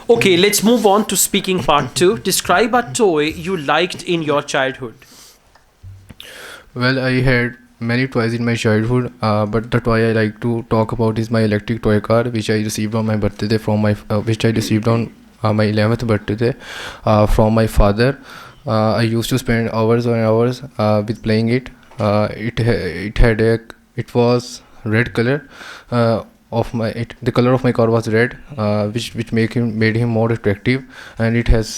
Okay, let's move on to speaking part two. Describe a toy you liked in your childhood. Well, I had many toys in my childhood, but the toy I like to talk about is my electric toy car, which I received on my birthday which I received on my 11th birthday from my father. I used to spend hours and hours with playing it. It was red color. The color of my car was red, which made him more attractive, and it has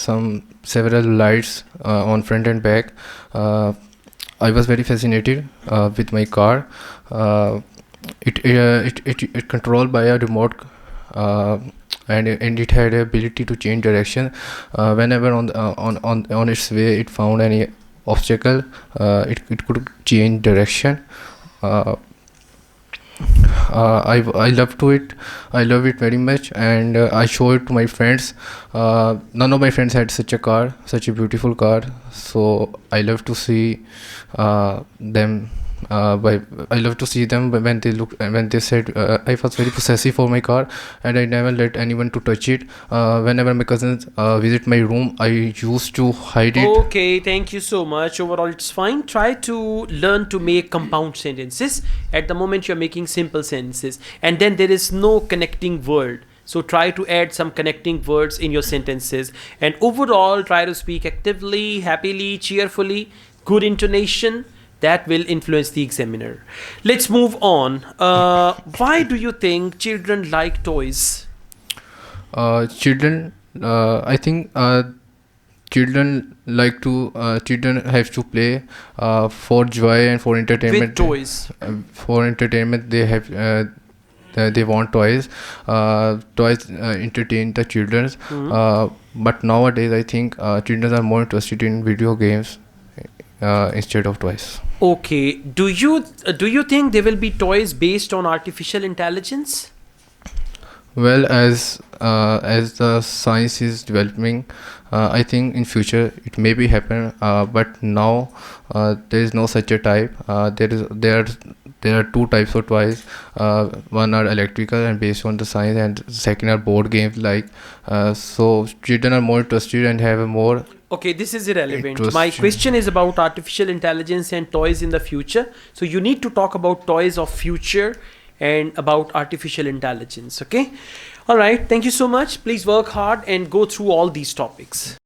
several lights on front and back. I was very fascinated with my car. It controlled by a remote, uh, and it had the ability to change direction whenever on its way it found any obstacle. It could change direction. Uh, I love to it. I love it very much, and I show it to my friends. None of my friends had such a beautiful car. So I love to see them. I love to see them when they said I was very possessive for my car, and I never let anyone to touch it. Whenever my cousins visit my room, I used to hide it. Okay, thank you so much. Overall, it's fine. Try to learn to make compound sentences. At the moment, you're making simple sentences, and then there is no connecting word. So try to add some connecting words in your sentences. And overall, try to speak actively, happily, cheerfully, good intonation. That will influence the examiner. Let's move on. Why do you think children like toys? Children, I think children have to play for joy and for With entertainment. toys. For entertainment, they want toys. Toys entertain the children. But nowadays, I think children are more interested in video games instead of toys. Okay. Do you think there will be toys based on artificial intelligence? Well, as the science is developing, I think in future it may be happen. But now there is no such a type. There are two types of toys. One are electrical and based on the science, and second are board games like. So children are more interested and have a more Okay, this is irrelevant. interest. My question is about artificial intelligence and toys in the future. So you need to talk about toys of future and about artificial intelligence. Okay. All right. Thank you so much. Please work hard and go through all these topics.